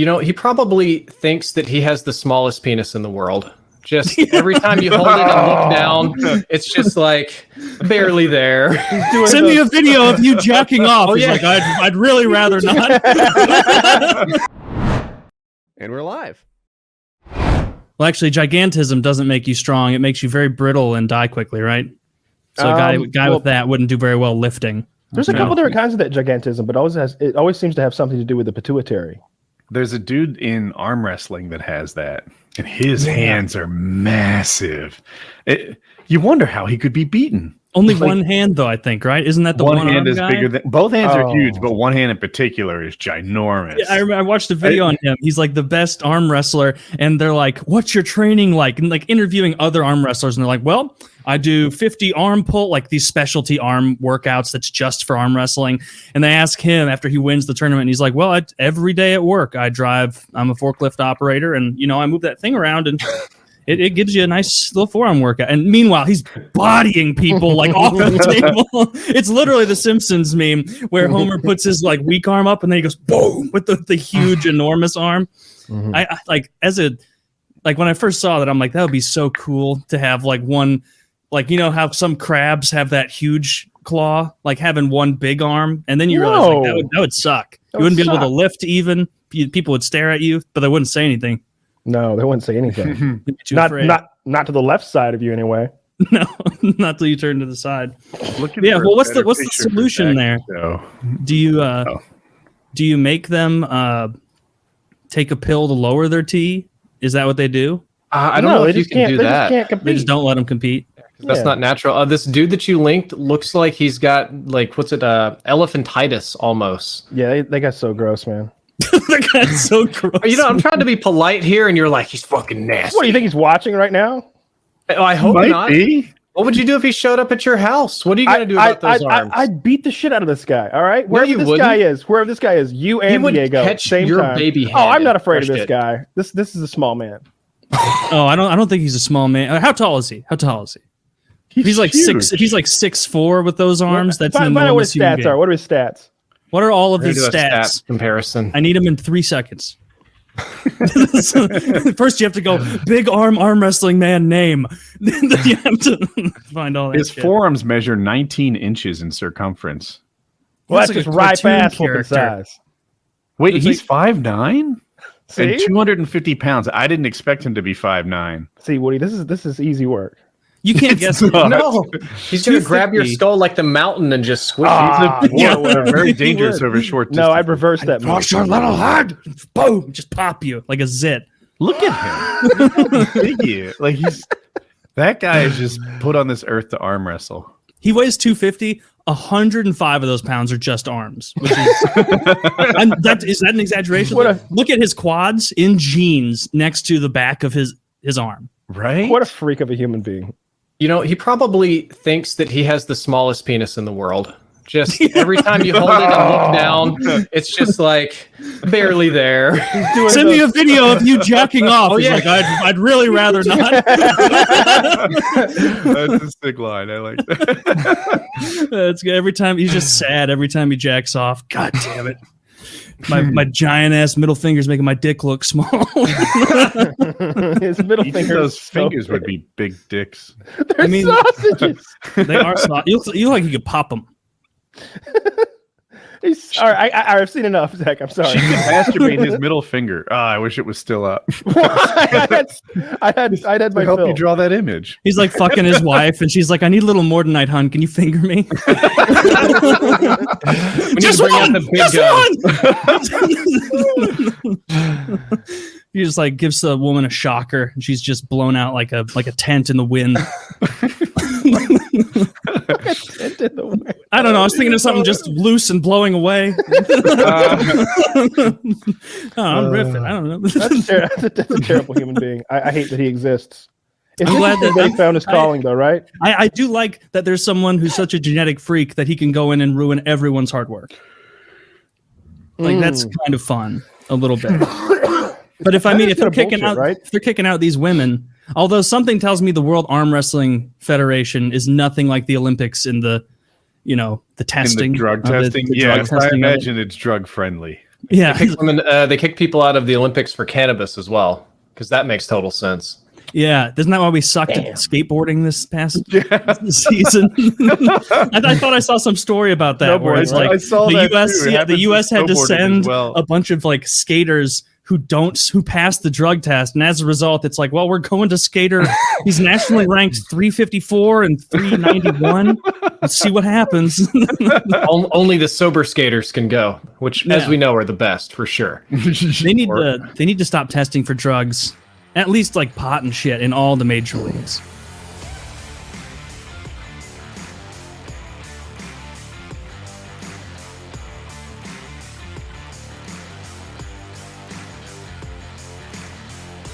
You know, he probably thinks that he has the smallest penis in the world. Just every time you hold it and look down, it's just like barely there. Send me a video of you jacking off. Oh, yeah. He's like, I'd really rather not. And we're live. Well, actually, gigantism doesn't make you strong. It makes you very brittle and die quickly, right? So a guy with that wouldn't do very well lifting. There's a couple different kinds of that gigantism, but it always seems to have something to do with the pituitary. There's a dude in arm wrestling that has that, and his hands are massive. You wonder how he could be beaten. Only one hand, though, I think, right? Isn't that the one hand is guy? bigger than both hands are huge, but one hand in particular is ginormous. Yeah, I watched a video on him. He's like the best arm wrestler, and they're like, "What's your training like?" And like interviewing other arm wrestlers, and they're like, "Well, I do 50 arm pull, like these specialty arm workouts that's just for arm wrestling." And they ask him after he wins the tournament, and he's like, "Well, every day at work, I'm a forklift operator, and I move that thing around and." It gives you a nice little forearm workout. And meanwhile, he's bodying people like off the table. It's literally the Simpsons meme where Homer puts his like weak arm up and then he goes boom with the huge, enormous arm. Mm-hmm. I when I first saw that, I'm like, that would be so cool to have like one, like, how some crabs have that huge claw, like having one big arm. And then you realize like, that would suck. You wouldn't be able to lift even. People would stare at you, but they wouldn't say anything. No, they wouldn't say anything. Not to the left side of you anyway. No, not till you turn to the side. Well, what's the solution there? Do you make them take a pill to lower their T? Is that what they do? I don't know if you can do that. They just don't let them compete. That's not natural. This dude that you linked looks like he's got like elephantitis almost. Yeah, they got so gross, man. That guy's so gross. I'm trying to be polite here, and you're like, he's fucking nasty. What do you think he's watching right now? Oh, I hope not. Be. What would you do if he showed up at your house? What are you going to do about those arms? I'd beat the shit out of this guy. All right, wherever this guy is, you and Diego, catch same your time. Baby I'm not afraid of this guy. This is a small man. Oh, I don't think he's a small man. How tall is he? He's like huge. He's like 6'4" with those arms. That's find out what his stats are. What are his stats? What are all of his stats? Comparison. I need him in 3 seconds. First, you have to go big arm wrestling man name. Then you have to find all that. His forearms measure 19 inches in circumference. Well, that's just ripe ass whooping size. Wait, he's 5'9"? See? And 250 pounds. I didn't expect him to be 5'9". See, Woody, this is easy work. You can't guess. No, he's going to grab your skull like the mountain and just squish it. They're very dangerous over short distance. No, I'd reverse that. Cross your little head. Boom. Just pop you like a zit. Look at him. Look how big he is. Like that guy is just put on this earth to arm wrestle. He weighs 250. 105 of those pounds are just arms. Which is, is that an exaggeration? Look at his quads in jeans next to the back of his arm. Right? What a freak of a human being. He probably thinks that he has the smallest penis in the world. Just every time you hold it and look down, it's just like barely there. Send me a video of you jacking off. He's like, I'd really rather not. That's a sick line. I like that. That's good. Every time he's just sad. Every time he jacks off. God damn it. My giant ass middle finger's making my dick look small. His middle fingers. Those fingers would be big dicks. They're sausages. They are sausages. You look like you could pop them. All right, I've seen enough, Zach. I'm sorry. She could masturbate his middle finger. I wish it was still up. I had my help fill. you draw that image. He's like fucking his wife, and she's like, "I need a little more tonight, hon. Can you finger me?" Just one. He just like gives the woman a shocker, and she's just blown out like a tent in the wind. I don't know. I was thinking of something just loose and blowing away. I'm riffing. I don't know. That's a terrible human being. I hate that he exists. I'm glad that they found his calling, though, right? I do like that there's someone who's such a genetic freak that he can go in and ruin everyone's hard work. Like that's kind of fun, a little bit. But if they're kicking out these women, although something tells me the World Arm Wrestling Federation is nothing like the Olympics in the testing, in the drug testing. I imagine it's drug friendly. Yeah, They kicked people out of the Olympics for cannabis as well, because that makes total sense. yeah. Isn't that why we sucked at skateboarding this past season? I thought I saw some story about that No, where boy, it's like I saw the that US, too. It the happens US with had to snowboarding send as well. a bunch of like skaters who passed the drug test, and as a result, it's like, well, we're going to skater. He's nationally ranked 354 and 391. Let's see what happens. Only the sober skaters can go, which, as we know, are the best for sure. They need to stop testing for drugs, at least like pot and shit, in all the major leagues.